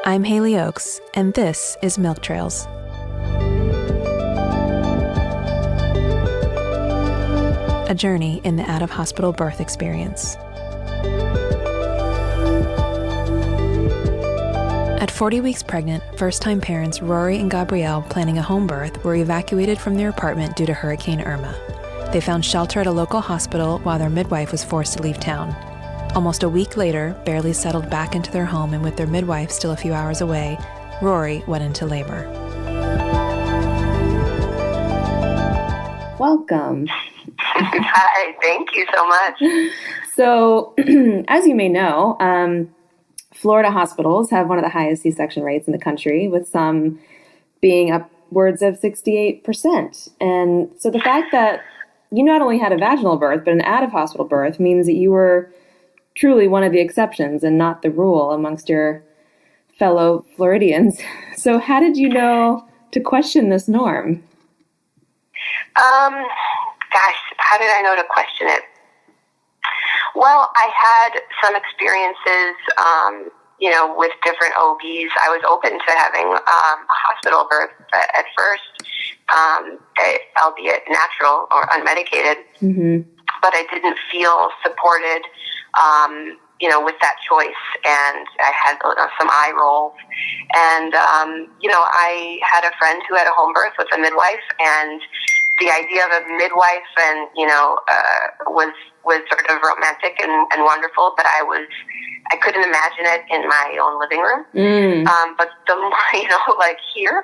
I'm Haley Oakes, and this is Milk Trails. A journey in the out-of-hospital birth experience. At 40 weeks pregnant, first-time parents Rory and Gabriel planning a home birth were evacuated from their apartment due to Hurricane Irma. They found shelter at a local hospital while their midwife was forced to leave town. Almost a week later, barely settled back into their home and with their midwife still a few hours away, Rory went into labor. Welcome. Hi, thank you so much. So, as you may know, Florida hospitals have one of the highest C-section rates in the country, with some being upwards of 68%. And so the fact that you not only had a vaginal birth, but an out-of-hospital birth means that you were truly one of the exceptions and not the rule amongst your fellow Floridians. So how did you know to question this norm? How did I know to question it? Well, I had some experiences, with different OBs. I was open to having a hospital birth at first, albeit natural or unmedicated. Mm-hmm. But I didn't feel supported, with that choice, and I had some eye rolls. And, I had a friend who had a home birth with a midwife, and the idea of a midwife and, was sort of romantic and wonderful, but I couldn't imagine it in my own living room. But the more, here,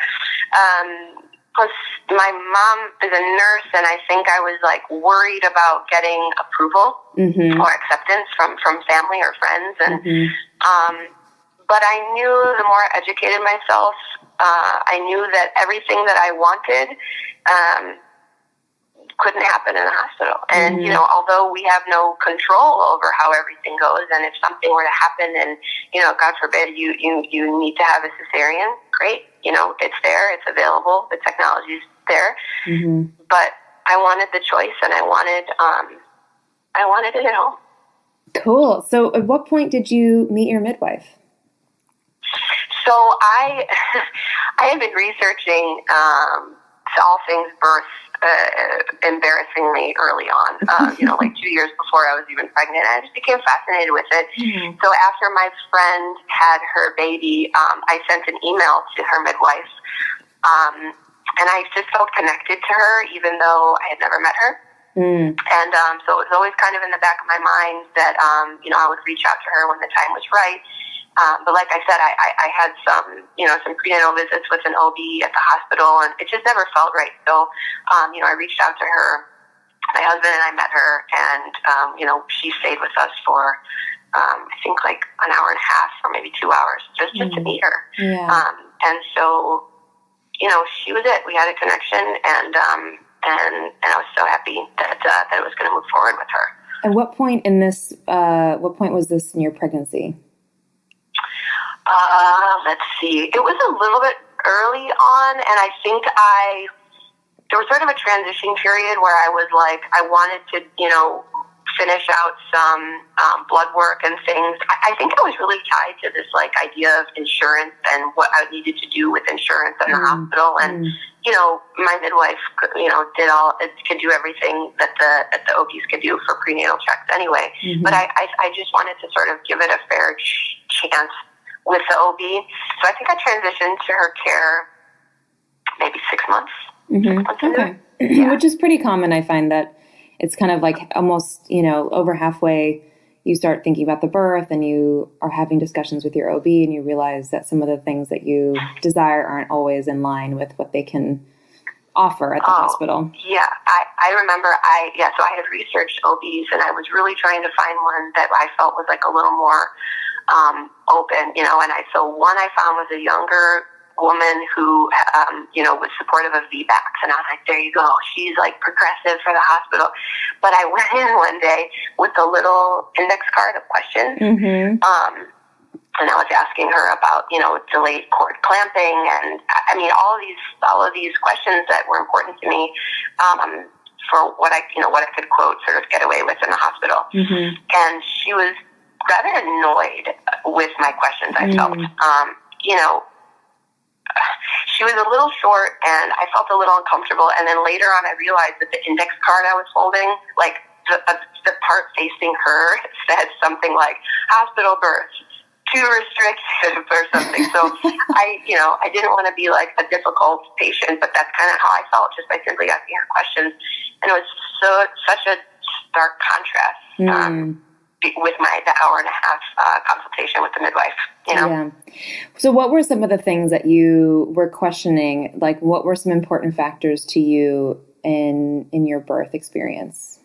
plus my mom is a nurse, and I think I was worried about getting approval or acceptance from family or friends. And, but I knew the more I educated myself, I knew that everything that I wanted, couldn't happen in a hospital. And, although we have no control over how everything goes, and if something were to happen and, God forbid, you need to have a cesarean, great. It's there, it's available, the technology's there. But I wanted the choice, and I wanted it at home. Cool. So at what point did you meet your midwife? So I had been reaching all things birth embarrassingly early on, 2 years before I was even pregnant. I just became fascinated with it. So after my friend had her baby, I sent an email to her midwife, and I just felt connected to her, even though I had never met her. And so it was always kind of in the back of my mind that, I would reach out to her when the time was right. But like I said, I had some prenatal visits with an OB at the hospital, and it just never felt right. So, I reached out to her, my husband and I met her, and, she stayed with us for, I think an hour and a half or maybe 2 hours just to meet her. Yeah. And so, she was it. We had a connection, and I was so happy that it was going to move forward with her. At what point was this in your pregnancy? Let's see. It was a little bit early on, and I think there was sort of a transition period where I was I wanted to, finish out some blood work and things. I think I was really tied to this idea of insurance and what I needed to do with insurance in the hospital. And my midwife, could do everything that the OBs could do for prenatal checks anyway. But I just wanted to sort of give it a fair chance with the OB. So I think I transitioned to her care maybe 6 months. 6 months okay. Yeah. Which is pretty common. I find that it's kind of almost, over halfway you start thinking about the birth and you are having discussions with your OB and you realize that some of the things that you desire aren't always in line with what they can offer at the hospital. Yeah, I remember so I had researched OBs, and I was really trying to find one that I felt was a little more open, so one I found was a younger woman who, was supportive of VBACs, and I was there you go, she's progressive for the hospital. But I went in one day with a little index card of questions, and I was asking her about, delayed cord clamping, and all of these questions that were important to me, for what I could quote, sort of get away with in the hospital. And she was rather annoyed with my questions, I felt. You know, she was a little short, and I felt a little uncomfortable. And then later on, I realized that the index card I was holding, like the part facing her, said something like "hospital birth, too restrictive" or something. So I didn't want to be like a difficult patient, but that's kind of how I felt just by simply asking her questions. And it was such a stark contrast with the hour and a half consultation with the midwife. You know? Yeah. So what were some of the things that you were questioning? Like, what were some important factors to you in your birth experience?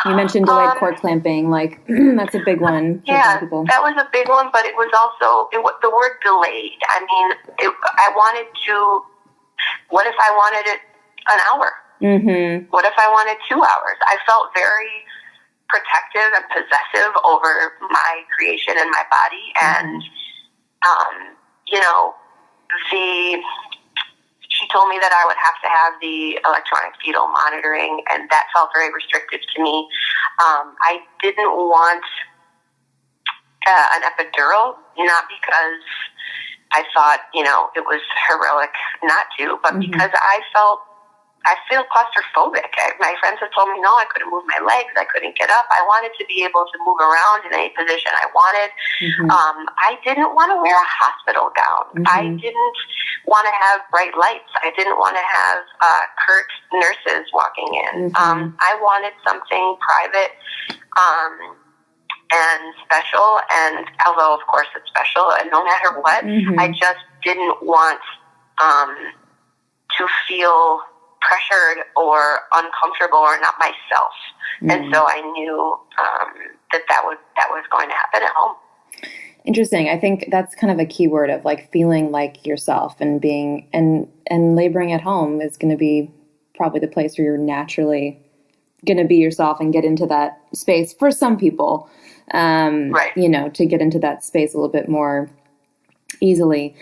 You mentioned delayed cord clamping. Like, that's a big one for some people. That was a big one, but it was also the word delayed. I mean, I wanted to. What if I wanted it an hour? Mm-hmm. What if I wanted 2 hours? I felt very protective and possessive over my creation and my body, and you know, she told me that I would have to have the electronic fetal monitoring, and that felt very restrictive to me. I didn't want an epidural, not because I thought, you know, it was heroic not to, but because I feel claustrophobic. My friends have told me, no, I couldn't move my legs. I couldn't get up. I wanted to be able to move around in any position I wanted. I didn't want to wear a hospital gown. I didn't want to have bright lights. I didn't want to have curt nurses walking in. I wanted something private and special. And although, of course, it's special, and no matter what, I just didn't want to feel pressured or uncomfortable or not myself. And so I knew that was going to happen at home. Interesting. I think that's kind of a key word of like feeling like yourself, and being and laboring at home is going to be probably the place where you're naturally going to be yourself and get into that space for some people, right. You know, to get into that space a little bit more easily.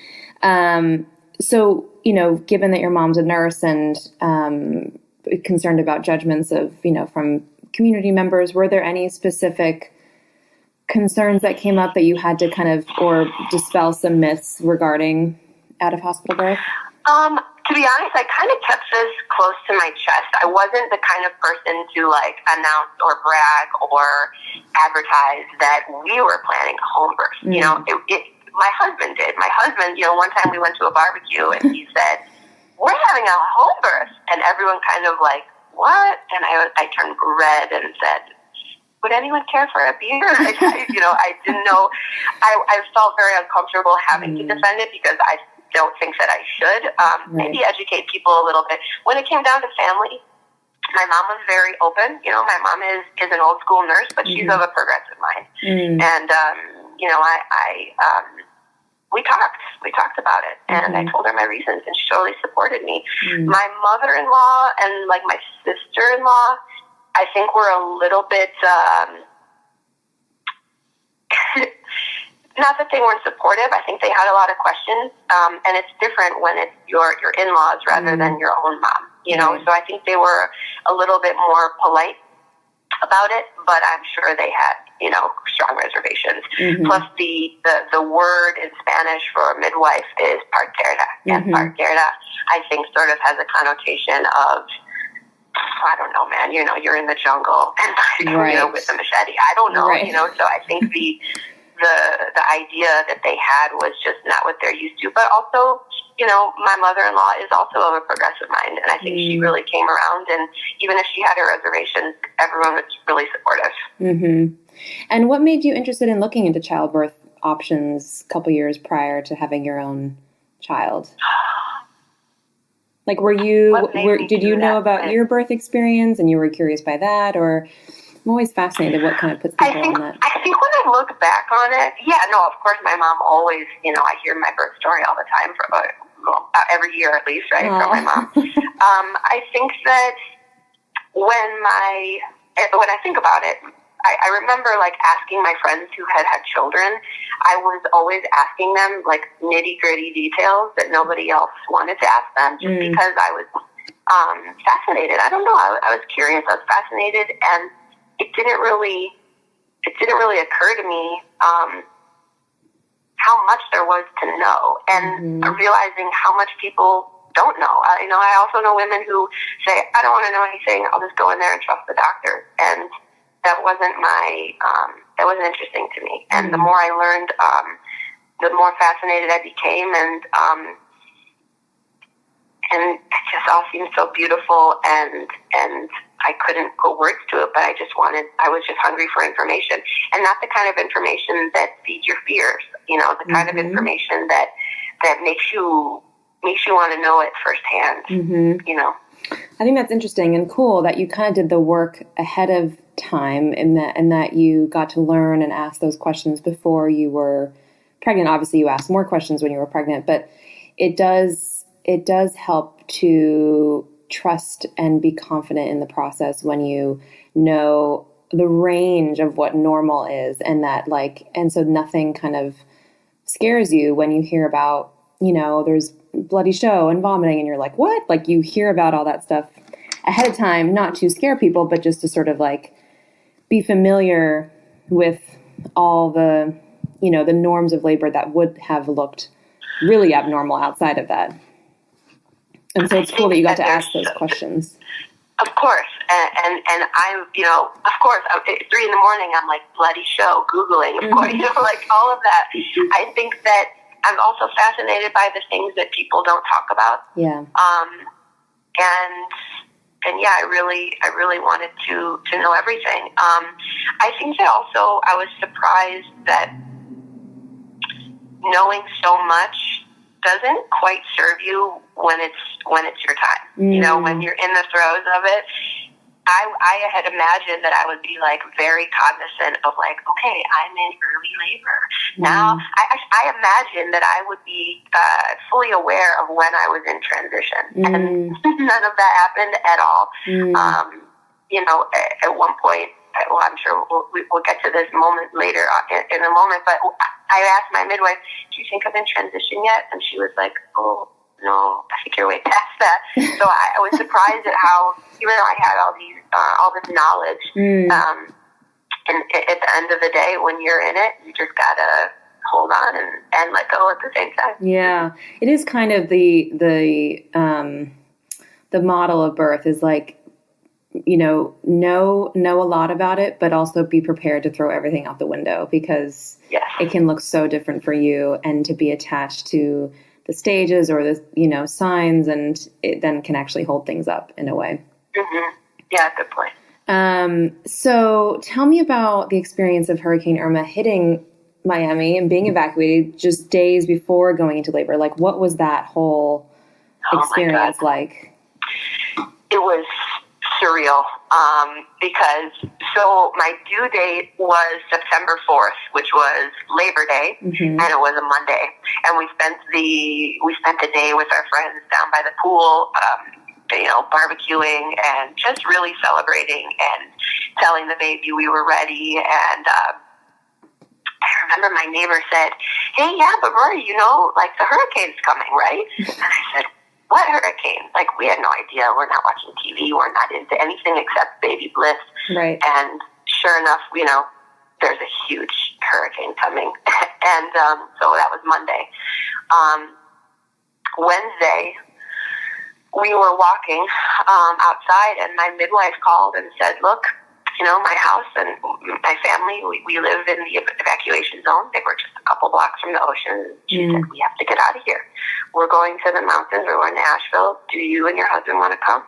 So, you know, given that your mom's a nurse and concerned about judgments of, you know, from community members, were there any specific concerns that came up that you had to kind of, or dispel some myths regarding out-of-hospital birth? To be honest, I kind of kept this close to my chest. I wasn't the kind of person to like announce or brag or advertise that we were planning a home birth. You know, my husband did. My husband, you know, one time we went to a barbecue and he said, "We're having a home birth." And everyone kind of like, "What?" And I turned red and said, "Would anyone care for a beer?" You know, I didn't know. I felt very uncomfortable having to defend it because I don't think that I should. Maybe educate people a little bit. When it came down to family, my mom was very open. You know, my mom is an old school nurse, but she's of a progressive mind. And, you know, we talked about it, and I told her my reasons, and she totally supported me. My mother-in-law and like my sister-in-law, I think were a little bit, not that they weren't supportive. I think they had a lot of questions, and it's different when it's your in-laws rather than your own mom, you know? So I think they were a little bit more polite about it, but I'm sure they had, you know, strong reservations. Plus the word in Spanish for midwife is partera, and partera, I think, sort of has a connotation of, I don't know, man, you know, you're in the jungle and you know, with a machete. I don't know, you know, so I think the idea that they had was just not what they're used to. But also, you know, my mother-in-law is also of a progressive mind, and I think she really came around, and even if she had her reservations, everyone was really supportive. And what made you interested in looking into childbirth options a couple years prior to having your own child? Like, did you know about your birth experience and you were curious by that, or I'm always fascinated what kind of puts people on that. I think when I look back on it, of course my mom always, you know, I hear my birth story all the time, every year at least, right, from my mom. I think that when I think about it, I remember like asking my friends who had children, I was always asking them like nitty-gritty details that nobody else wanted to ask them, just because I was fascinated. I don't know, I was curious, I was fascinated, and it didn't really it didn't really occur to me how much there was to know, and realizing how much people don't know. I also know women who say, I don't want to know anything. I'll just go in there and trust the doctor. And that wasn't that wasn't interesting to me. And the more I learned, the more fascinated I became, and it just all seemed so beautiful, and I couldn't put words to it, but I was just hungry for information, and not the kind of information that feeds your fears, the kind of information that makes you want to know it firsthand, I think that's interesting and cool that you kind of did the work ahead of time, and that you got to learn and ask those questions before you were pregnant. Obviously, you asked more questions when you were pregnant, but it does help to trust and be confident in the process when you know the range of what normal is, and so nothing kind of scares you when you hear about, there's bloody show and vomiting, and you're like, what? Like, you hear about all that stuff ahead of time, not to scare people, but just to sort of be familiar with all the, the norms of labor that would have looked really abnormal outside of that. And so it's cool that you got to ask those questions. Of course. And I, of course, at 3 a.m, I'm like, bloody show, Googling, of course, all of that. I think that I'm also fascinated by the things that people don't talk about. Yeah. And yeah, I really wanted to know everything. I think that also I was surprised that knowing so much doesn't quite serve you when it's your time. When you're in the throes of it. I had imagined that I would be very cognizant of okay, I'm in early labor. Now, I imagined that I would be fully aware of when I was in transition, and none of that happened at all. At one point, well, I'm sure we'll get to this moment later in a moment, but I asked my midwife, do you think I'm in transition yet? And she was like, oh, no, I think you're way past that. So I was surprised at how, even though I had all this knowledge, and at the end of the day, when you're in it, you just gotta hold on and let go at the same time. Yeah, it is kind of the model of birth is know a lot about it, but also be prepared to throw everything out the window, because it can look so different for you, and to be attached to the stages or the, signs, and it then can actually hold things up in a way. Mm-hmm. Yeah, good point. So tell me about the experience of Hurricane Irma hitting Miami and being evacuated just days before going into labor. What was that whole experience like? It was surreal, because my due date was September 4th, which was Labor Day, and it was a Monday, and we spent the day with our friends down by the pool, barbecuing and just really celebrating and telling the baby we were ready. And I remember my neighbor said, hey, yeah, but Rory, the hurricane's coming, right? And I said, what hurricane? We had no idea. We're not watching TV. We're not into anything except baby bliss. Right. And sure enough, there's a huge hurricane coming. And so that was Monday. Wednesday, we were walking outside, and my midwife called and said, look, my house and my family, we live in the evacuation zone. They were just a couple blocks from the ocean. She said, we have to get out of here. We're going to the mountains. We're going to Asheville. Do you and your husband want to come?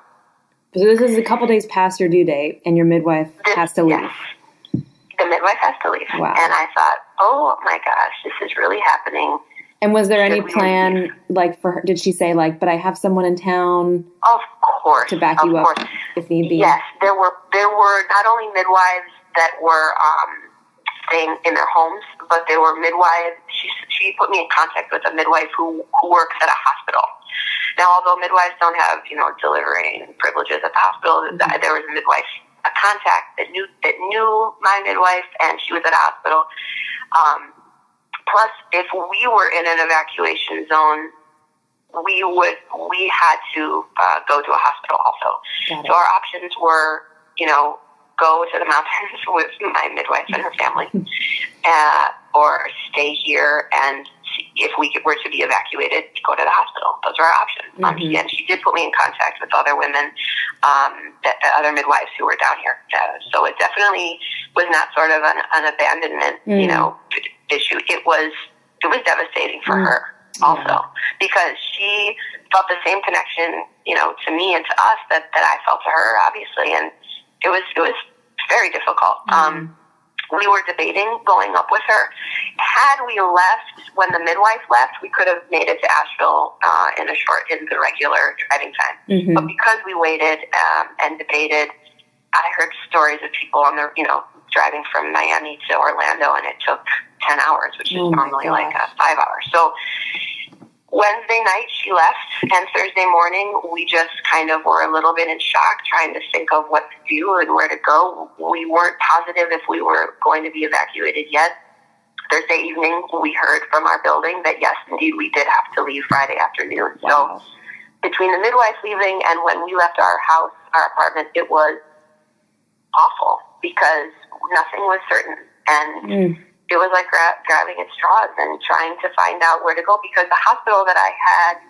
So this is a couple days past your due date, and your midwife has to leave. Yes. The midwife has to leave. Wow. And I thought, oh my gosh, this is really happening. And was there any plan, for her? Did she say, but I have someone in town? Of course. To back you up if need be? Yes. There were not only midwives that were staying in their homes, but there were midwives. She put me in contact with a midwife who works at a hospital. Now, although midwives don't have, delivering privileges at the hospital, there was a midwife, a contact that knew my midwife, and she was at a hospital. Plus, if we were in an evacuation zone, we had to go to a hospital also. So our options were, go to the mountains with my midwife and her family, or stay here and if we were to be evacuated, go to the hospital. Those are our options. And she did put me in contact with other women, other midwives who were down here. So it definitely was not sort of an abandonment, issue. It was devastating for her also, because she felt the same connection, to me and to us that I felt to her, obviously, and it was very difficult. We were debating going up with her. Had we left when the midwife left, we could have made it to Asheville in the regular driving time. But because we waited and debated, I heard stories of people on the driving from Miami to Orlando, and it took 10 hours, which is normally like 5 hours. So Wednesday night she left, and Thursday morning we just kind of were a little bit in shock, trying to think of what to do and where to go. We weren't positive if we were going to be evacuated yet. Thursday evening we heard from our building that yes, indeed, we did have to leave Friday afternoon. So between the midwife leaving and when we left our apartment, it was awful because nothing was certain. And it was like grabbing at straws and trying to find out where to go, because the hospital that I had,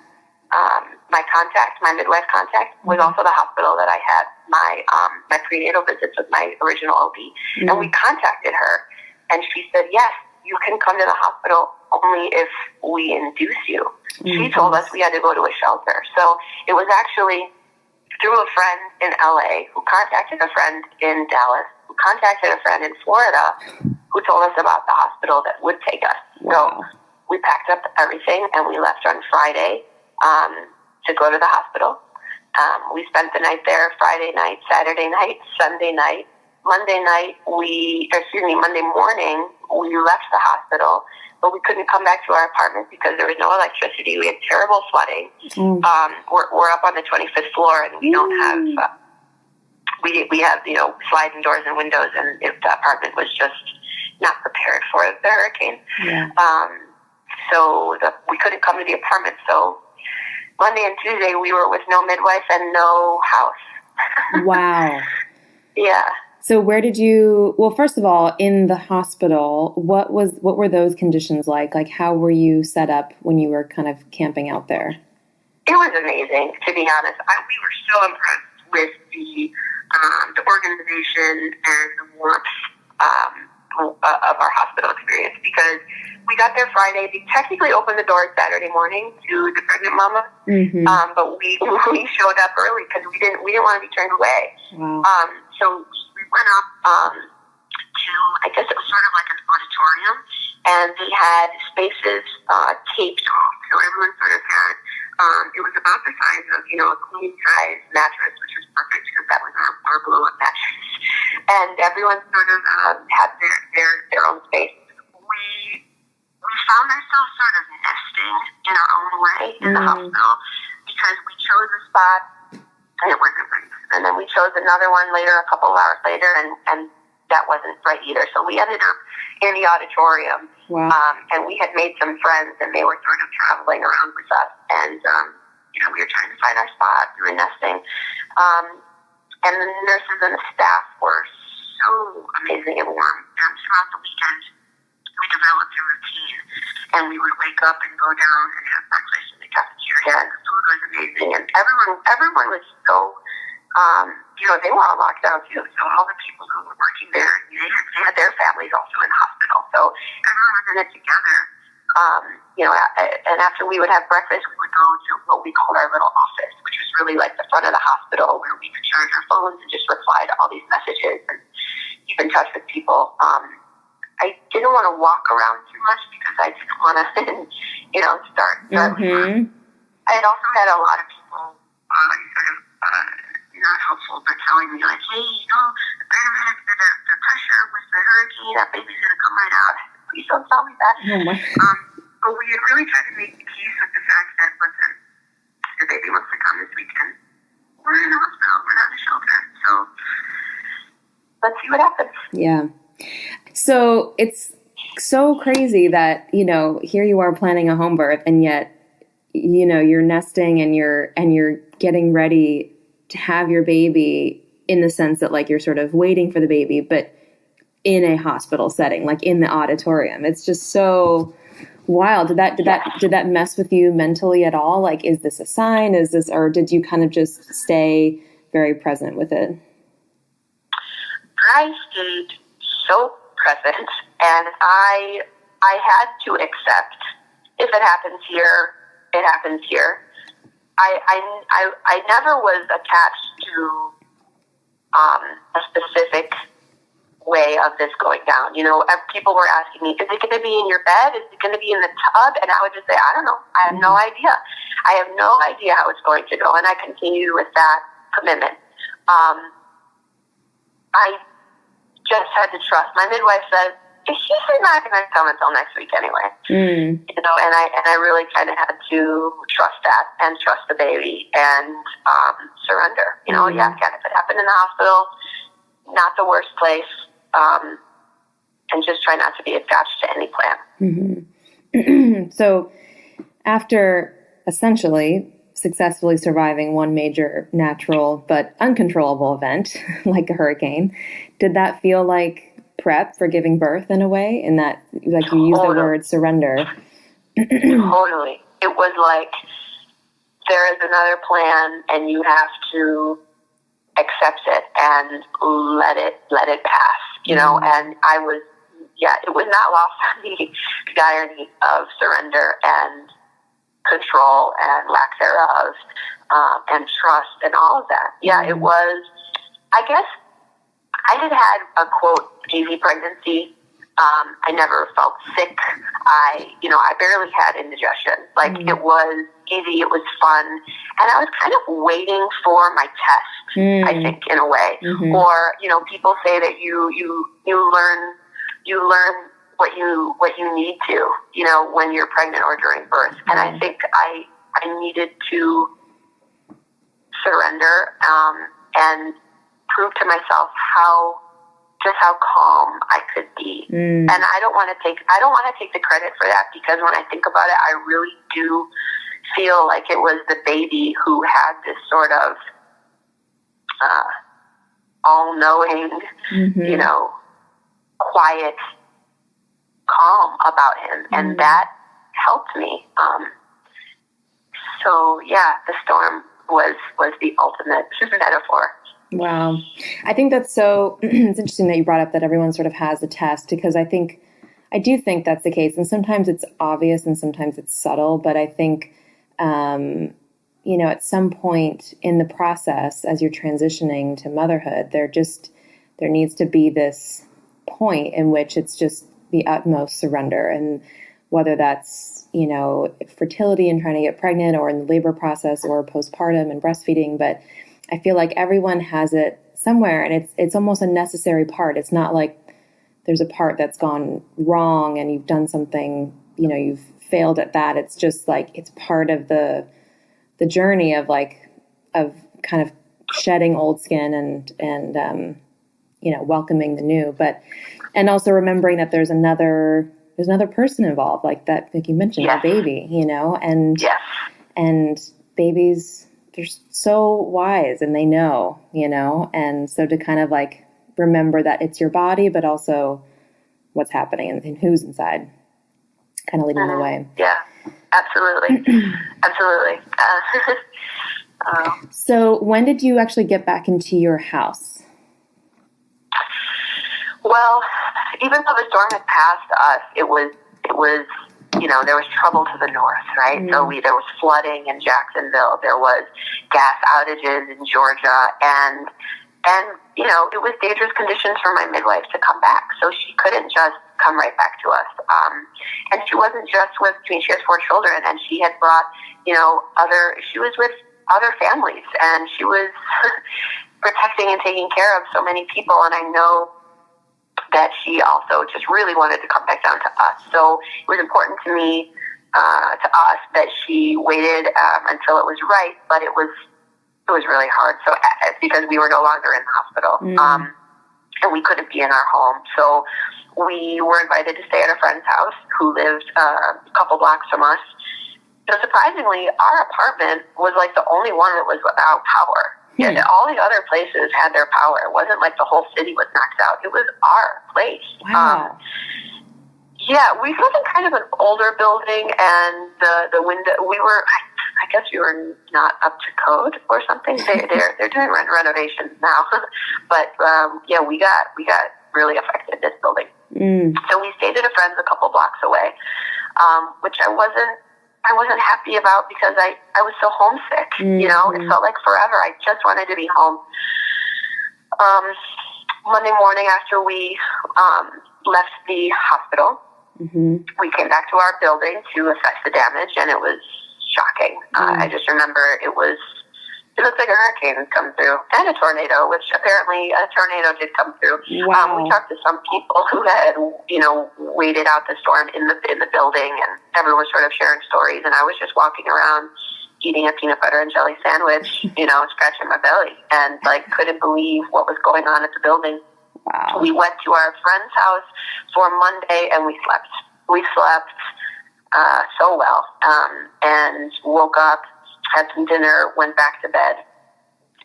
my midwife contact, was also the hospital that I had my prenatal visits with my original OB. And we contacted her, and she said, yes, you can come to the hospital only if we induce you. She told us we had to go to a shelter. So it was actually through a friend in LA who contacted a friend in Dallas, who contacted a friend in Florida, who told us about the hospital that would take us. So we packed up everything and we left on Friday to go to the hospital. We spent the night there, Friday night, Saturday night, Sunday night. Monday morning, we left the hospital, but we couldn't come back to our apartment because there was no electricity. We had terrible flooding. We're up on the 25th floor, and we don't have, we have, sliding doors and windows, and the apartment was just not prepared for the hurricane. So we couldn't come to the apartment. So Monday and Tuesday we were with no midwife and no house. Wow. Yeah. So where did you, well, first of all, in the hospital, what were those conditions like? Like, how were you set up when you were kind of camping out there? It was amazing, to be honest. We were so impressed with the organization and the warmth of our hospital experience, because we got there Friday. They technically opened the doors Saturday morning to the pregnant mama, but we showed up early because we didn't want to be turned away. Wow. So we went up to, I guess it was sort of like an auditorium, and they had spaces taped off, so everyone sort of had. It was about the size of, a queen size mattress, which was perfect because that was our blow up mattress, and everyone sort of had their own space. We found ourselves sort of nesting in our own way in the hospital, because we chose a spot and it wasn't right. And then we chose another one later, a couple of hours later, and that wasn't right either. So we ended up in the auditorium. Wow. And we had made some friends, and they were sort of traveling around with us. And, we were trying to find our spot. We were nesting. And the nurses and the staff were so amazing and warm. And throughout the weekend, we developed a routine, and we would wake up and go down and have breakfast in the cafeteria, and the food was amazing, and everyone was so, they were all locked down too, so all the people who were working there, they had their families also in the hospital, so everyone was in it together. And after we would have breakfast, we would go to what we called our little office, which was really like the front of the hospital, where we could charge our phones and just reply to all these messages and keep in touch with people. I didn't want to walk around too much because I didn't want to, start. I had also had a lot of people sort of not helpful, but telling me like, hey, the pressure with the hurricane, that baby's going to come right out. Please don't tell me that. But we had really tried to make peace with the fact that, listen, the baby wants to come this weekend. We're in the hospital. We're not in a shelter. So let's see what happens. Yeah. So it's so crazy that, here you are planning a home birth, and yet, you're nesting and you're getting ready to have your baby in the sense that like you're sort of waiting for the baby, but in a hospital setting, like in the auditorium. It's just so wild. Did that mess with you mentally at all? Like, is this a sign? Or did you kind of just stay very present with it? I stayed so present, and I had to accept, if it happens here, it happens here. I never was attached to a specific way of this going down. You know, people were asking me, is it going to be in your bed? Is it going to be in the tub? And I would just say, I don't know. I have no idea. I have no idea how it's going to go. And I continued with that commitment. I just had to trust. My midwife said, she's not going to come until next week anyway. You know, and I really kind of had to trust that and trust the baby and surrender. You know, yeah, again, if it happened in the hospital, not the worst place, and just try not to be attached to any plan. So after essentially successfully surviving one major natural but uncontrollable event, like a hurricane, did that feel like prep for giving birth in a way? In that, like you used the word surrender. Totally. It was like, there is another plan and you have to accept it and let it pass, you know. And I was, it was not lost on me, the irony of surrender and control and lack thereof, and trust and all of that. It was, I guess, I had a quote easy pregnancy. I never felt sick. I barely had indigestion. Like it was easy. It was fun. And I was kind of waiting for my test, I think, in a way. Or, you know, people say that you learn what you need to, you know, when you're pregnant or during birth. And I think I needed to surrender, and prove to myself how calm I could be. And I don't want to take the credit for that, because when I think about it, I really do feel like it was the baby who had this sort of all-knowing, you know, quiet calm about him, and that helped me. So yeah, the storm was the ultimate metaphor. Wow. I think that's so, it's interesting that you brought up that everyone sort of has a test, because I do think that's the case. And sometimes it's obvious and sometimes it's subtle, but I think, you know, at some point in the process, as you're transitioning to motherhood, there needs to be this point in which it's just the utmost surrender. And whether that's, you know, fertility and trying to get pregnant, or in the labor process, or postpartum and breastfeeding, but I feel like everyone has it somewhere, and it's almost a necessary part. It's not like there's a part that's gone wrong and you've done something, you know, you've failed at that. It's just like, it's part of the journey of kind of shedding old skin and you know, welcoming the new, and also remembering that there's another person involved, like you mentioned, the baby, you know, and babies, they're so wise and they know, you know, and so to kind of like remember that it's your body, but also what's happening and who's inside, kind of leading the way. Yeah, absolutely. Absolutely. So when did you actually get back into your house? Well, even though the storm had passed us, it was, you know, there was trouble to the north, right? So there was flooding in Jacksonville, there was gas outages in Georgia, and you know, it was dangerous conditions for my midwife to come back, so she couldn't just come right back to us. And she wasn't just she has 4 children, and she had brought, you know, she was with other families, and she was protecting and taking care of so many people, and I know that she also just really wanted to come back down to us. So it was important to me, to us, that she waited until it was right, but it was really hard. So because we were no longer in the hospital, and we couldn't be in our home. So we were invited to stay at a friend's house who lived a couple blocks from us. So surprisingly, our apartment was like the only one that was without power. Yeah, all the other places had their power. It wasn't like the whole city was knocked out. It was our place. Wow. Yeah, we lived in kind of an older building, and the window, I guess we were not up to code or something. They're doing renovations now, but yeah, we got really affected, this building. So we stayed at a friend's a couple blocks away, which I wasn't happy about because I was so homesick. You know, it felt like forever. I just wanted to be home. Monday morning after we left the hospital, we came back to our building to assess the damage, and it was shocking. I just remember it looked like a hurricane had come through, and a tornado, which apparently a tornado did come through. Wow. We talked to some people who had, waited out the storm in the building, and everyone was sort of sharing stories, and I was just walking around eating a peanut butter and jelly sandwich, scratching my belly, and couldn't believe what was going on at the building. Wow. We went to our friend's house for Monday, and we slept. We slept so well, and woke up, had some dinner, went back to bed.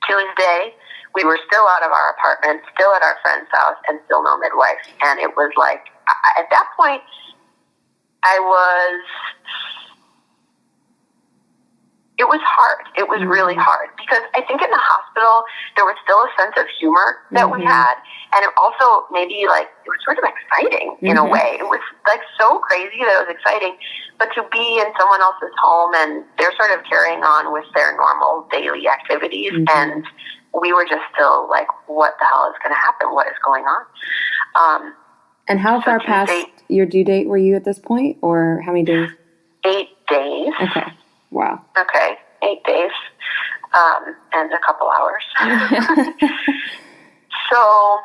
Tuesday, we were still out of our apartment, still at our friend's house, and still no midwife. And it was like, at that point, it was hard. It was really hard because I think in the hospital, there was still a sense of humor that we had. And it also maybe it was sort of exciting in a way. It was so crazy that it was exciting. But to be in someone else's home and they're sort of carrying on with their normal daily activities. And we were just still like, what the hell is going to happen? What is going on? And how far past your due date were you at this point, or how many days? 8 days. Okay. Wow. Okay. 8 days. And a couple hours. So,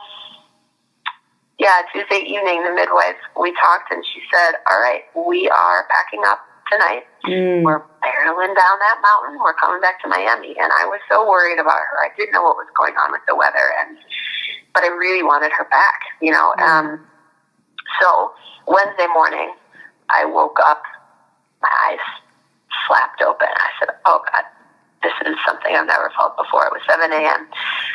yeah, Tuesday evening, the midwife, we talked, and she said, all right, we are packing up tonight. We're barreling down that mountain. We're coming back to Miami. And I was so worried about her. I didn't know what was going on with the weather, but I really wanted her back, So Wednesday morning, I woke up, my eyes flapped open. I said, oh, God, this is something I've never felt before. It was 7 a.m.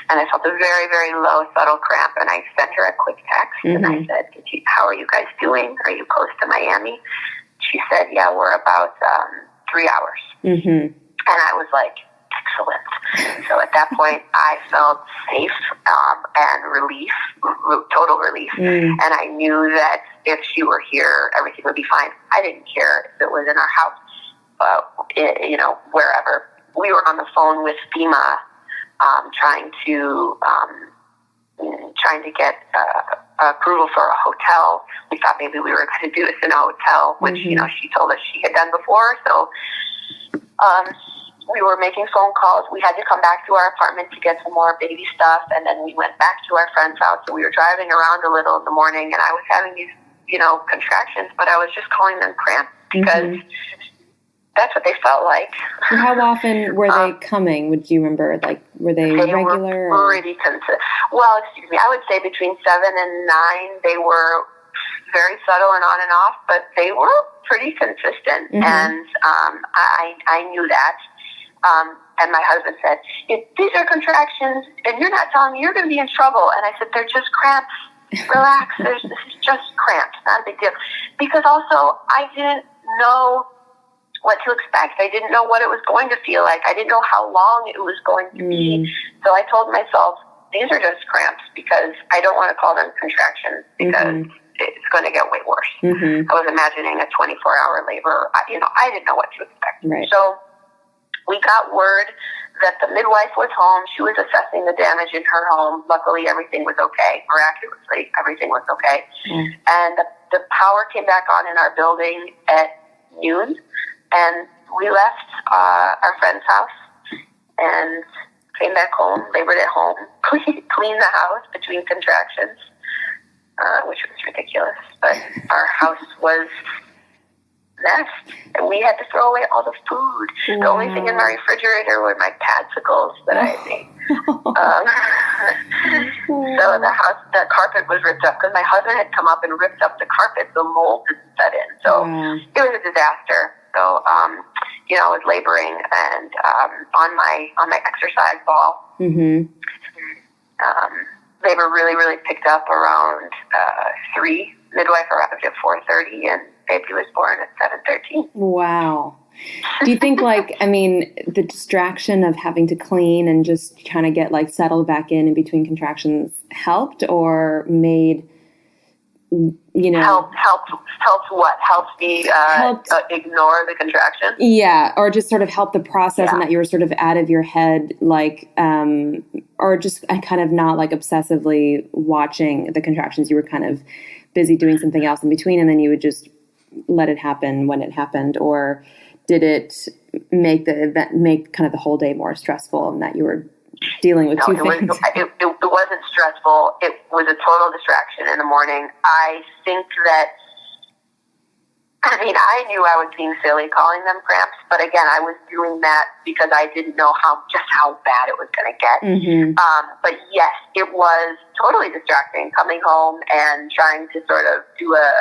And I felt a very, very low, subtle cramp. And I sent her a quick text. And I said, how are you guys doing? Are you close to Miami? She said, yeah, we're about 3 hours. And I was like, excellent. So at that point, I felt safe and relief, total relief. And I knew that if she were here, everything would be fine. I didn't care if it was in our house, wherever. We were on the phone with FEMA, trying to get approval for a hotel. We thought maybe we were going to do this in a hotel, which she told us she had done before. So we were making phone calls. We had to come back to our apartment to get some more baby stuff, and then we went back to our friend's house. So we were driving around a little in the morning, and I was having these, contractions, but I was just calling them cramps because that's what they felt like. And how often were they coming? Would you remember? Were they regular? Were pretty consistent. Well, excuse me. I would say between 7 and 9, they were very subtle and on and off, but they were pretty consistent. And I knew that. And my husband said, these are contractions, and you're not telling me, you're going to be in trouble. And I said, they're just cramps. Relax. This is just cramps. Not a big deal. Because also, I didn't know what to expect. I didn't know what it was going to feel like. I didn't know how long it was going to be. So I told myself, these are just cramps, because I don't want to call them contractions, because it's going to get way worse. I was imagining a 24-hour labor. I didn't know what to expect. Right. So we got word that the midwife was home. She was assessing the damage in her home. Luckily, everything was okay. Miraculously, everything was okay. And the power came back on in our building at noon. And we left our friend's house and came back home, labored at home, cleaned the house between contractions, which was ridiculous. But our house was a mess, and we had to throw away all the food. The only thing in my refrigerator were my padsicles that I had made. So the carpet was ripped up because my husband had come up and ripped up the carpet. The mold had set in. So it was a disaster. So I was laboring and on my exercise ball. Mm-hmm. Labor really, really picked up around 3. Midwife arrived at 4:30, and baby was born at 7:13. Wow. Do you think, the distraction of having to clean and just trying to get settled back in between contractions helped, or made helped what? Helped me ignore the contraction? Yeah, or just sort of help the process, and that you were sort of out of your head, or just kind of not obsessively watching the contractions. You were kind of busy doing something else in between, and then you would just let it happen when it happened? Or did it make kind of the whole day more stressful, and that you were dealing with two things? It wasn't stressful. It was a total distraction in the morning. I think that, I knew I was being silly calling them cramps, but again, I was doing that because I didn't know how bad it was going to get. Mm-hmm. But yes, it was totally distracting coming home and trying to sort of do a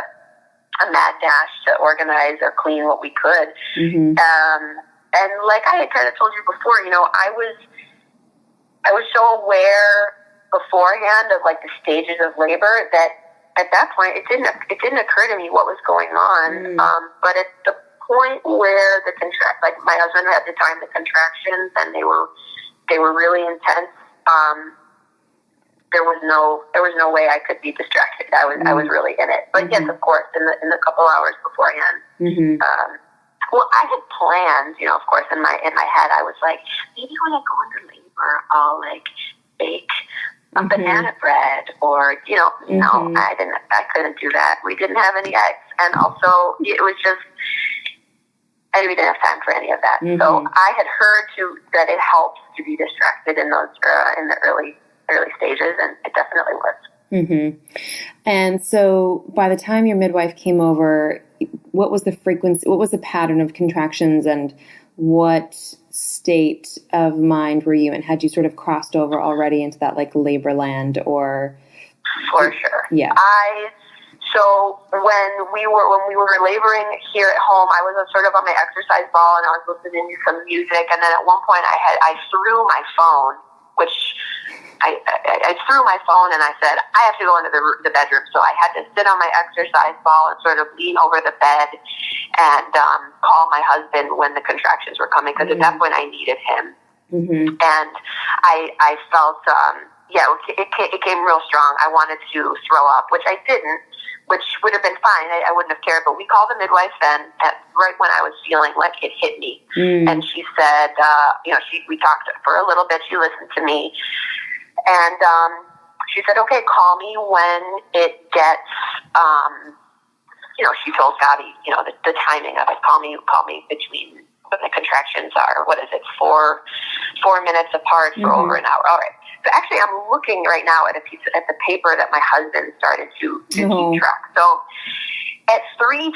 mad dash to organize or clean what we could. Mm-hmm. And like I had kind of told you before, I was so aware beforehand of the stages of labor that at that point it didn't occur to me what was going on. But at the point where the my husband had to time the contractions, and they were really intense. There was no way I could be distracted. I was really in it. But yes, of course, in the couple hours beforehand. Mm-hmm. Well, I had planned, of course, in my head, I was like, maybe when I go into labor, I'll bake a banana bread, or no, I couldn't do that. We didn't have any eggs, and also it was just, we didn't have time for any of that. Mm-hmm. So I had heard that it helps to be distracted in those in the early stages, and it definitely was. Mm-hmm. And so by the time your midwife came over, what was the frequency, what was the pattern of contractions, and what state of mind were you in? Had you sort of crossed over already into that labor land, or? For sure. Yeah. So when we were laboring here at home, I was sort of on my exercise ball, and I was listening to some music, and then at one point I threw my phone, which I threw my phone, and I said, I have to go into the bedroom. So I had to sit on my exercise ball and sort of lean over the bed and call my husband when the contractions were coming, because at that point I needed him. Mm-hmm. And I felt, it came real strong. I wanted to throw up, which I didn't, which would have been fine. I wouldn't have cared. But we called the midwife then, right when I was feeling like it hit me. And she said, we talked for a little bit. She listened to me. And she said, okay, call me when it gets, she told Gabby, the timing of it. Call me between when the contractions are, 4 minutes apart for over an hour. All right. So actually, I'm looking right now at the paper that my husband started to keep track. So at 3:29,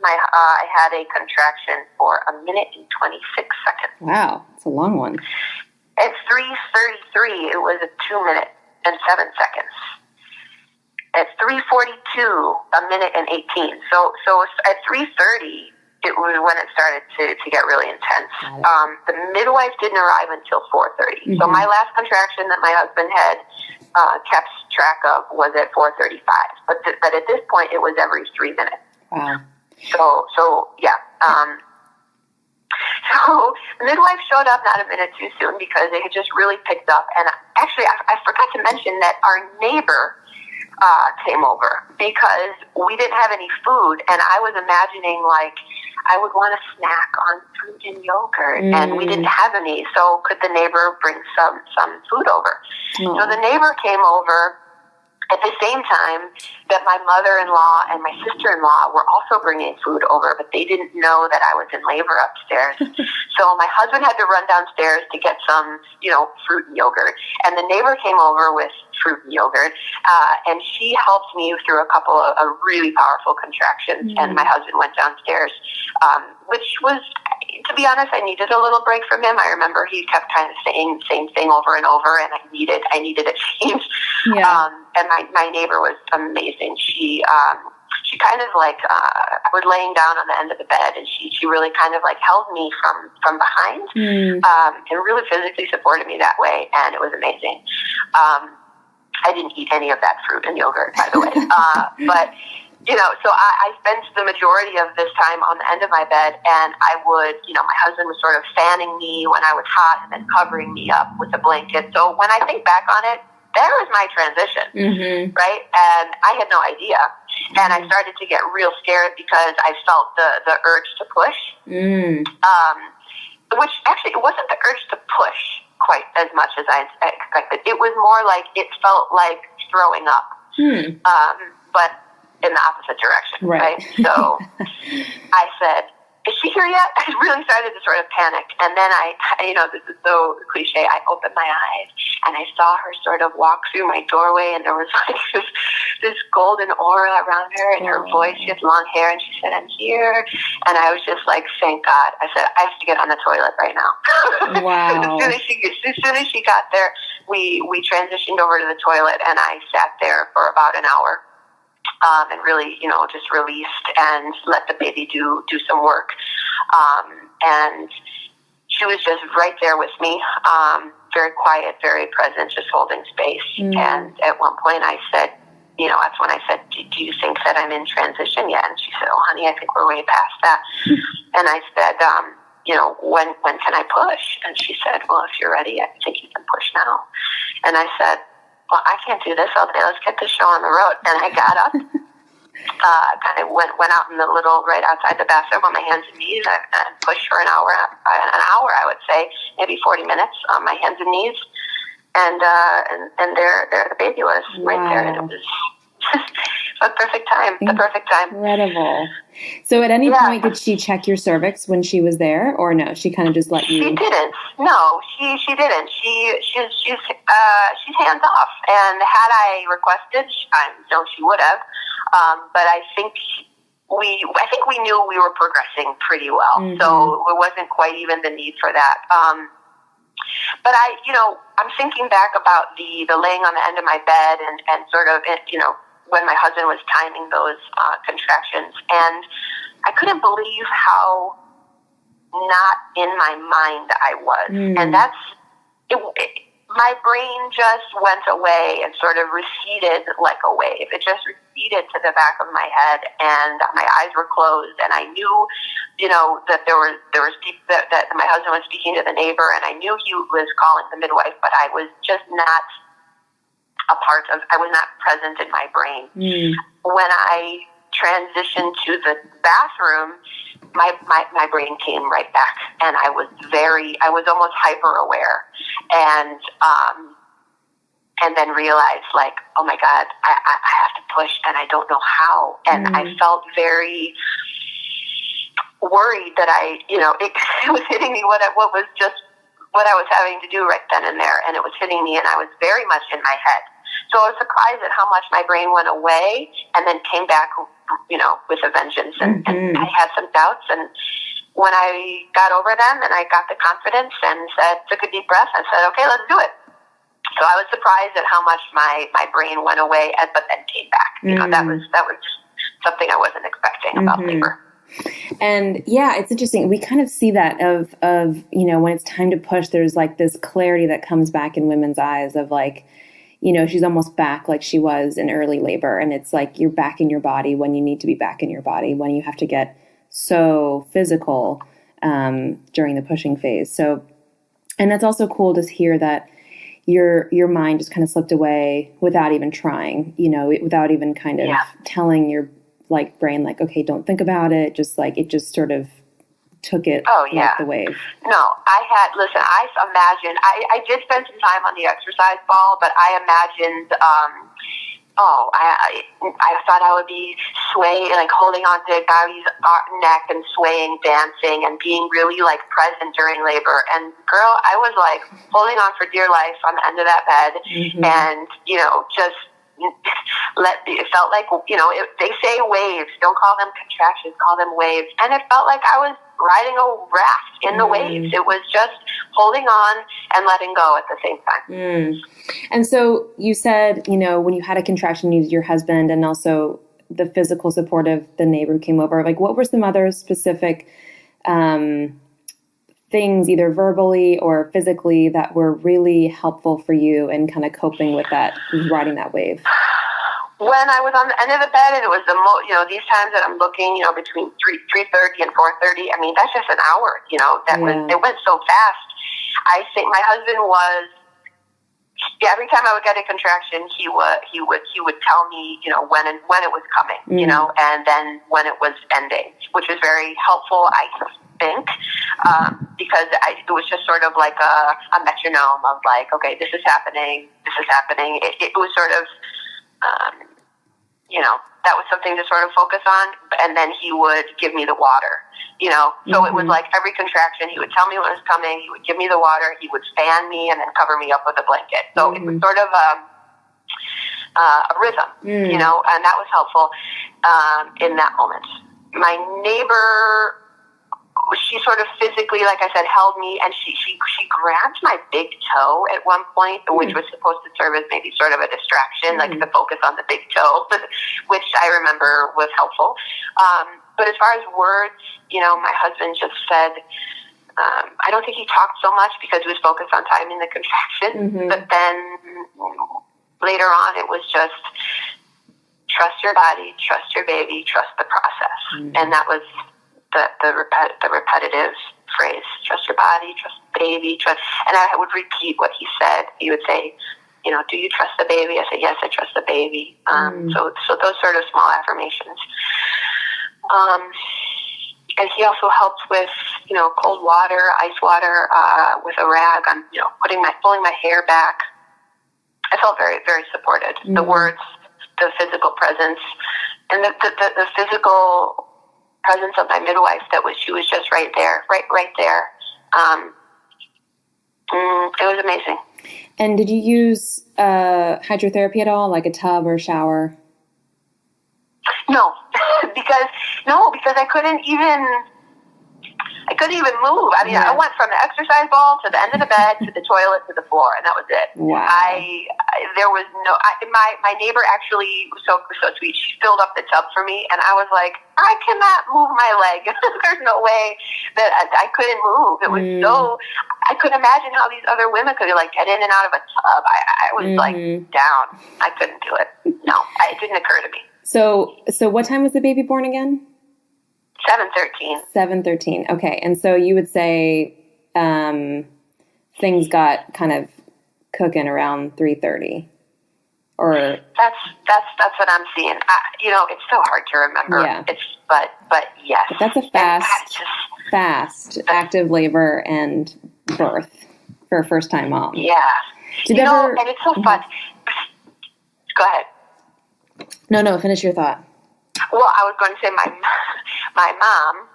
I had a contraction for 1 minute and 26 seconds. Wow, it's a long one. At 3:33, it was 2 minutes and 7 seconds. At 3:42, 1 minute and 18. So at 3:30, it was when it started to get really intense. The midwife didn't arrive until 4:30. Mm-hmm. So my last contraction that my husband had kept track of was at 4:35. But at this point, it was every 3 minutes. Wow. So yeah. So the midwife showed up not a minute too soon because they had just really picked up. And actually, I forgot to mention that our neighbor came over because we didn't have any food, and I was imagining I would want to snack on fruit and yogurt, and we didn't have any. So could the neighbor bring some food over? So the neighbor came over at the same time that my mother-in-law and my sister-in-law were also bringing food over, but they didn't know that I was in labor upstairs. So my husband had to run downstairs to get some, fruit and yogurt. And the neighbor came over with fruit and yogurt, and she helped me through a couple of really powerful contractions. And my husband went downstairs, which was, to be honest, I needed a little break from him. I remember he kept kind of saying the same thing over and over, and I needed a change. Yeah. And my neighbor was amazing. She she kind of like, I was laying down on the end of the bed, and she really kind of like held me from behind, and really physically supported me that way. And it was amazing. I didn't eat any of that fruit and yogurt, by the way. But, you know, so I spent the majority of this time on the end of my bed, and I would, you know, my husband was sort of fanning me when I was hot and then covering me up with a blanket. So when I think back on it, there was my transition, right? And I had no idea. And I started to get real scared because I felt the urge to push, which actually it wasn't the urge to push quite as much as I expected. It was more like it felt like throwing up, but in the opposite direction, right? So I said, is she here yet? I really started to sort of panic. And then I, you know, this is so cliche, I opened my eyes and I saw her sort of walk through my doorway, and there was like this golden aura around her, and her voice, she had long hair, and she said, I'm here. And I was just like, thank God. I said, I have to get on the toilet right now. Wow. As soon as she got there, we transitioned over to the toilet, and I sat there for about an hour. And really, you know, just released and let the baby do some work. And she was just right there with me, very quiet, very present, just holding space. And at one point I said, you know, that's when I said, do you think that I'm in transition yet? And she said, oh, honey, I think we're way past that. And I said, you know, when can I push? And she said, well, if you're ready, I think you can push now. And I said, well, I can't do this all day. Let's get this show on the road. And I got up, kind of went out in the little, right outside the bathroom on my hands and knees, and pushed for an hour, I would say, maybe 40 minutes on my hands and knees. And there the baby was right there. And it was the perfect time. Incredible. So at any point, did she check your cervix when she was there, or no? She kind of just let you. She didn't. No, she didn't. She's hands off. And had I requested, I know she would have. But I think we knew we were progressing pretty well, so it wasn't quite even the need for that. But I'm thinking back about the laying on the end of my bed and sort of, you know, when my husband was timing those contractions, and I couldn't believe how not in my mind I was. And that's it. My brain just went away and sort of receded like a wave. It just receded to the back of my head, and my eyes were closed. And I knew, you know, that there was that my husband was speaking to the neighbor, and I knew he was calling the midwife, but I was just not I was not present in my brain. When I transitioned to the bathroom, my brain came right back, and I was almost hyper aware, and then realized, like, oh my God, I have to push, and I don't know how. And I felt very worried that it was hitting me what I was having to do right then and there, and it was hitting me, and I was very much in my head. So I was surprised at how much my brain went away and then came back, you know, with a vengeance. And I had some doubts, and when I got over them and I got the confidence and took a deep breath and said, okay, let's do it. So I was surprised at how much my brain went away, but then came back. You know, that was something I wasn't expecting about labor. And yeah, it's interesting. We kind of see that of, you know, when it's time to push, there's like this clarity that comes back in women's eyes of like, you know, she's almost back like she was in early labor. And it's like you're back in your body when you need to be back in your body, when you have to get so physical during the pushing phase. So, and that's also cool to hear that your mind just kind of slipped away without even trying, you know, without even kind of telling your like brain, like, okay, don't think about it. Just like, it just sort of took it like the wave. No, I imagined, I did spend some time on the exercise ball, but I imagined, I thought I would be swaying, like holding on to Gabi's neck and swaying, dancing, and being really like present during labor. And girl, I was like holding on for dear life on the end of that bed, and, you know, just it felt like, you know, they say waves, don't call them contractions, call them waves. And it felt like I was riding a raft in the waves. It was just holding on and letting go at the same time. And so you said, you know, when you had a contraction, you needed your husband, and also the physical support of the neighbor who came over? Like, what were some other specific things, either verbally or physically, that were really helpful for you in kind of coping with that, riding that wave? When I was on the end of the bed, and it was these times that I'm looking, between 3:30 and 4:30. I mean, that's just an hour. It went so fast. I think my husband was. Every time I would get a contraction, he would tell me, when it was coming, and then when it was ending, which was very helpful, I think, because it was just sort of like a metronome of like, okay, this is happening. It was sort of, that was something to sort of focus on, and then he would give me the water, so it was like every contraction, he would tell me when it was coming, he would give me the water, he would fan me and then cover me up with a blanket. So it was sort of a rhythm, and that was helpful in that moment. My neighbor, she sort of physically, like I said, held me, and she grabbed my big toe at one point, which was supposed to serve as maybe sort of a distraction, like to focus on the big toe, which I remember was helpful. But as far as words, my husband just said, I don't think he talked so much because he was focused on timing the contraction, but then later on it was just trust your body, trust your baby, trust the process. And that was the repetitive phrase, trust your body, trust the baby, trust. And I would repeat what he said. He would say, do you trust the baby? I said, yes, I trust the baby. So those sort of small affirmations. And he also helped with, cold water, ice water, with a rag on, pulling my hair back. I felt very, very supported. The words, the physical presence, and the physical presence of my midwife, she was just right there. It was amazing. And did you use hydrotherapy at all, like a tub or shower? No, because I couldn't even move. I mean, I went from the exercise ball to the end of the bed to the toilet to the floor, and that was it. Wow. There was no. My neighbor actually was so sweet. She filled up the tub for me, and I was like, I cannot move my leg. There's no way that I couldn't move. It was so. I couldn't imagine how these other women could like get in and out of a tub. I was like down. I couldn't do it. No, it didn't occur to me. So what time was the baby born again? 7:13. 7:13. Okay. And so you would say things got kind of cooking around 3:30, or that's what I'm seeing. It's so hard to remember. Yeah. But yes. But that's a fast active labor and birth for a first time mom. Yeah. And it's so fun. Go ahead. No, finish your thought. Well, I was going to say my mom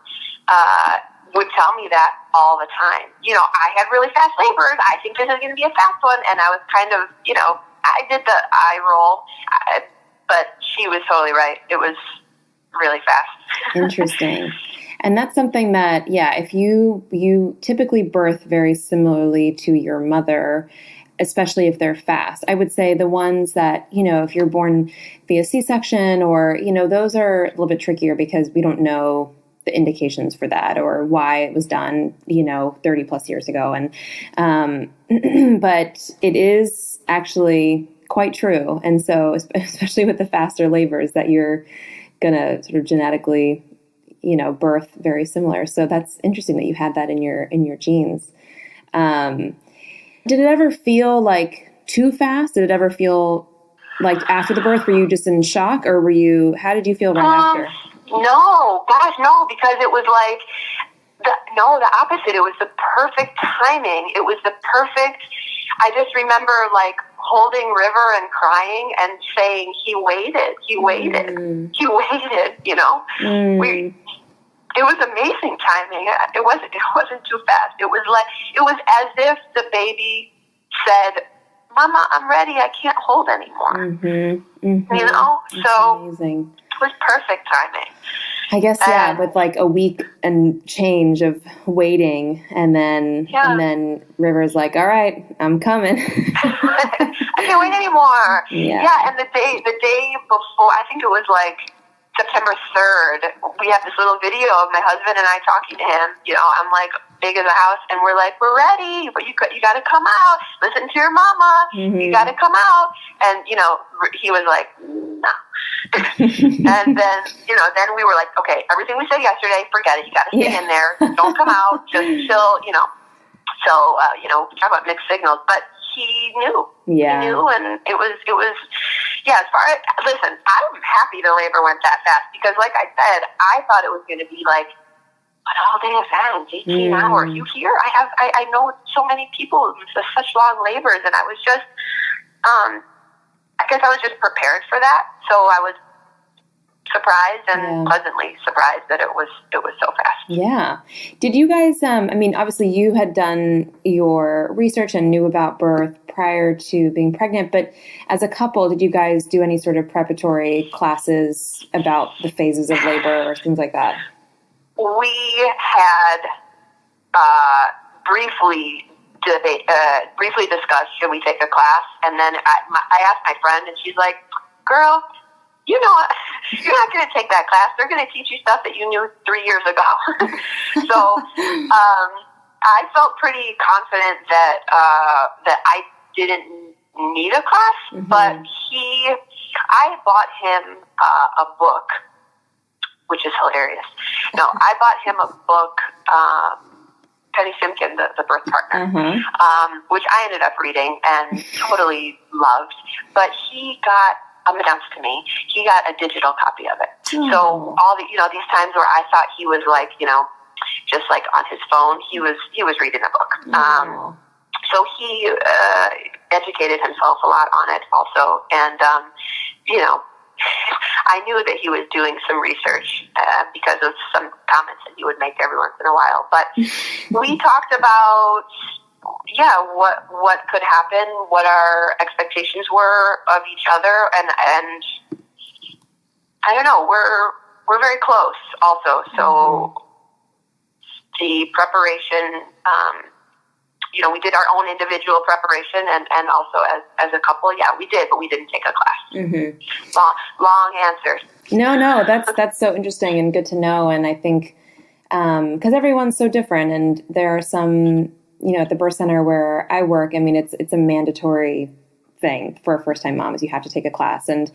would tell me that all the time. I had really fast labors. I think this is going to be a fast one. And I was kind of, I did the eye roll, but she was totally right. It was really fast. Interesting. And that's something that, if you typically birth very similarly to your mother, especially if they're fast. I would say the ones that, if you're born via C-section or, those are a little bit trickier because we don't know the indications for that or why it was done, 30 plus years ago. And, but it is actually quite true. And so, especially with the faster labors that you're going to sort of genetically, birth very similar. So that's interesting that you had that in your genes. Did it ever feel like too fast? Did it ever feel like after the birth, were you just in shock, or how did you feel right after? No, because it was like, the opposite. It was the perfect timing. It was the perfect, I just remember like holding River and crying and saying, he waited, it was amazing timing. It wasn't too fast. It was as if the baby said, Mama, I'm ready. I can't hold anymore. So amazing. It was perfect timing. I guess, with like a week and change of waiting, and then River's like, all right, I'm coming. I can't wait anymore. Yeah, and the day before, I think it was like September 3rd, we have this little video of my husband and I talking to him. You know, I'm like big as a house, and we're like, we're ready, but you got to come out. Listen to your mama. Mm-hmm. You got to come out. And, you know, he was like, no. And then, you know, then we were like, okay, everything we said yesterday, forget it. You got to stay in there. Don't come out. Just chill, you know. So, you know, we talk about mixed signals, but he knew. Yeah. He knew, and it was, yeah, as far as, listen, I'm happy the labor went that fast, because like I said, I thought it was going to be like an all-day event, 18 hours. You hear, I know so many people with such long labors, and I was just, I guess I was just prepared for that, so I was surprised and pleasantly surprised that it was so fast. Yeah. Did you guys, I mean, obviously you had done your research and knew about birth prior to being pregnant, but as a couple, did you guys do any sort of preparatory classes about the phases of labor or things like that? We had briefly discussed, should we take a class? And then I asked my friend, and she's like, girl, you know, you're not going to take that class. They're going to teach you stuff that you knew 3 years ago. So I felt pretty confident that I didn't need a class, but I bought him a book, which is hilarious. No, I bought him a book, Penny Simkin, the birth partner, which I ended up reading and totally loved. But he got, unbeknownst to me, he got a digital copy of it. So all the, you know, these times where I thought he was like, you know, just like on his phone, he was reading a book. So he educated himself a lot on it also. And, you know, I knew that he was doing some research because of some comments that he would make every once in a while. But we talked about, what could happen, what our expectations were of each other, and I don't know, we're very close also. So the preparation, you know, we did our own individual preparation, and also as a couple, we did, but we didn't take a class. Long answers. No, that's so interesting and good to know. And I think because everyone's so different, and there are some, you know, at the birth center where I work, I mean, it's a mandatory thing for first-time moms. You have to take a class, and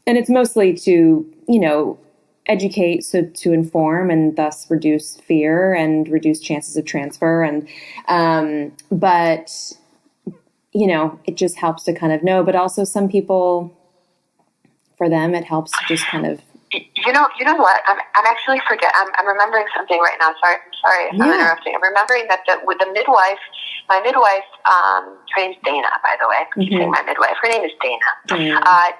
it's mostly to, you know, educate, so to inform and thus reduce fear and reduce chances of transfer. And but you know, it just helps to kind of know. But also, some people, for them, it helps to just kind of. You know what? I'm actually I'm remembering something right now. Sorry if I'm interrupting. I'm remembering that with the midwife, my midwife, her name's Dana, by the way. I keep saying my midwife. Her name is Dana.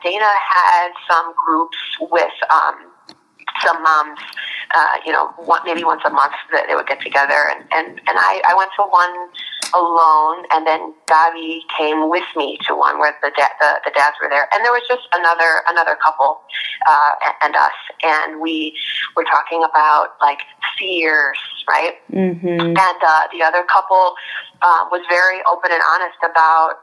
Dana had some groups with some moms, you know, maybe once a month that they would get together, and I went to one alone, and then Gabi came with me to one where the dads were there, and there was just another couple and us, and we were talking about like fears, right? And the other couple was very open and honest about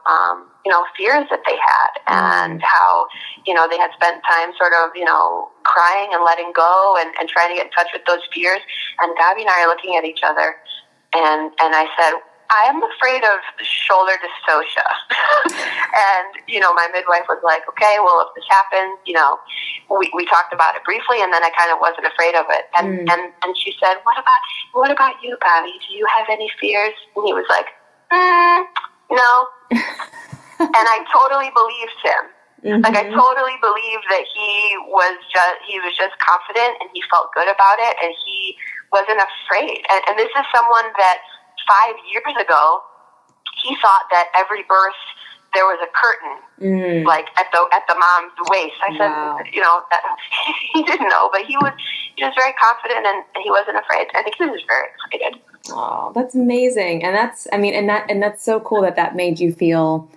you know, fears that they had, and how, you know, they had spent time sort of, you know, crying and letting go and trying to get in touch with those fears. And Gabi and I are looking at each other, and I said, I am afraid of shoulder dystocia. And, you know, my midwife was like, okay, well, if this happens, you know, we talked about it briefly, and then I kind of wasn't afraid of it. And she said, what about you, Gabi? Do you have any fears? And he was like, no. And I totally believed him. Like, I totally believed that he was just confident, and he felt good about it, and he wasn't afraid. And this is someone that 5 years ago, he thought that every birth there was a curtain, like at the mom's waist. I said, you know, that, he didn't know, but he was very confident, and he wasn't afraid. I think he was very excited. Oh, that's amazing. And that's so cool that made you feel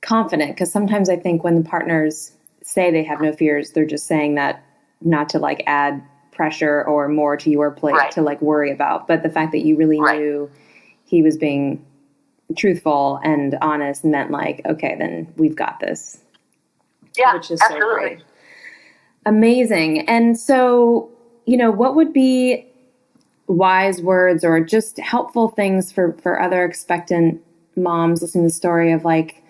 confident, because sometimes I think when the partners say they have no fears, they're just saying that not to like add pressure or more to your plate to like worry about. But the fact that you really knew he was being truthful and honest meant like, okay, then we've got this. Yeah, which is absolutely. so great. Amazing. And so, what would be wise words or just helpful things for other expectant moms listening to the story of like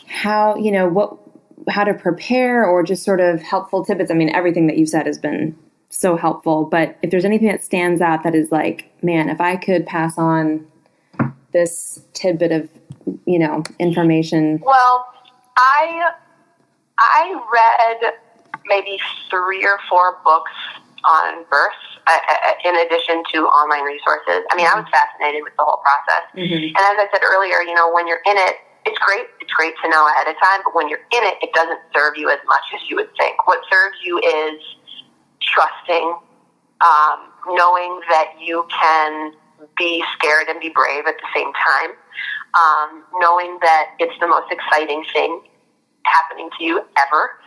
how to prepare, or just sort of helpful tidbits? I mean, everything that you've said has been so helpful, but if there's anything that stands out that is like, man, if I could pass on this tidbit of, information. Well, I read maybe 3 or 4 books on birth, in addition to online resources. I mean, I was fascinated with the whole process. Mm-hmm. And as I said earlier, when you're in it, it's great. It's great to know ahead of time, but when you're in it, it doesn't serve you as much as you would think. What serves you is trusting, knowing that you can be scared and be brave at the same time, knowing that it's the most exciting thing happening to you ever,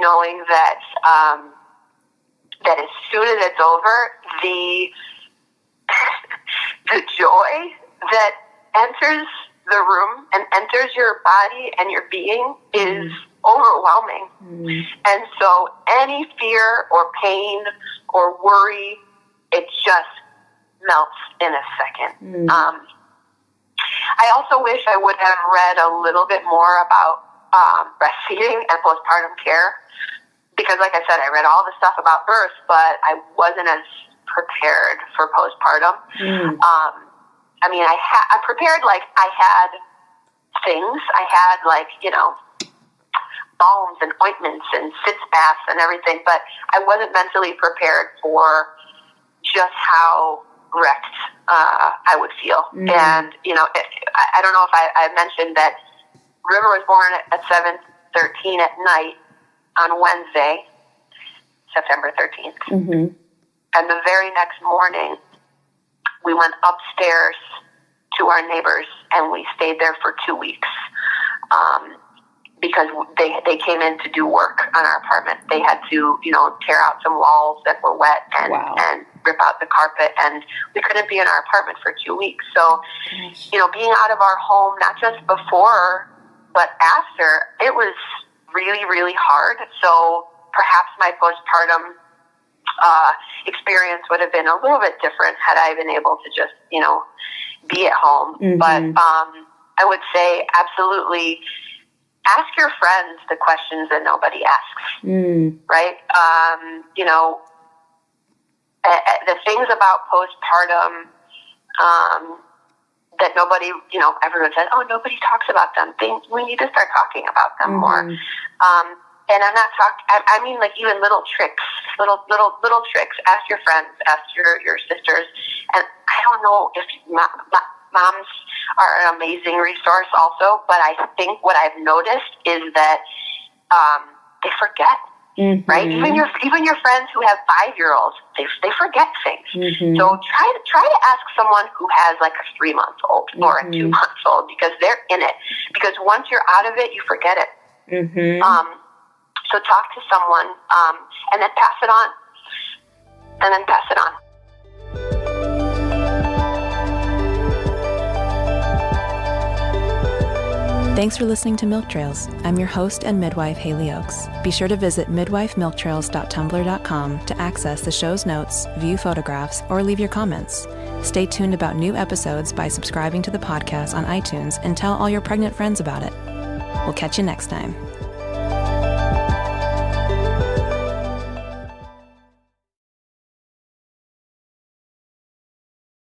knowing that that as soon as it's over, the joy that enters the room and enters your body and your being is overwhelming. And so any fear or pain or worry, it just melts in a second. I also wish I would have read a little bit more about breastfeeding and postpartum care, because like I said, I read all the stuff about birth, but I wasn't as prepared for postpartum. I mean, I prepared, like I had things. I had like, balms and ointments and sitz baths and everything, but I wasn't mentally prepared for just how wrecked I would feel. And, I don't know if I mentioned that River was born at 7:13 at night on Wednesday, September 13th. Mm-hmm. And the very next morning, we went upstairs to our neighbors and we stayed there for 2 weeks. Because they came in to do work on our apartment. They had to, tear out some walls that were wet and rip out the carpet, and we couldn't be in our apartment for 2 weeks. So, being out of our home, not just before, but after, it was really, really hard. So perhaps my postpartum experience would have been a little bit different had I been able to just, be at home. Mm-hmm. But I would say absolutely ask your friends the questions that nobody asks, right? The things about postpartum that nobody, everyone says, oh, nobody talks about them. We need to start talking about them more. And I'm not talking, I mean like even little tricks, little tricks. Ask your friends, ask your sisters. And I don't know if moms are an amazing resource also, but I think what I've noticed is that they forget, right? Even your friends who have 5-year-olds, they forget things. So try to ask someone who has like a 3-month-old or a 2-month-old, because they're in it. Because once you're out of it, you forget it. So talk to someone, and then pass it on. Thanks for listening to Milk Trails. I'm your host and midwife, Haley Oakes. Be sure to visit midwifemilktrails.tumblr.com to access the show's notes, view photographs, or leave your comments. Stay tuned about new episodes by subscribing to the podcast on iTunes and tell all your pregnant friends about it. We'll catch you next time.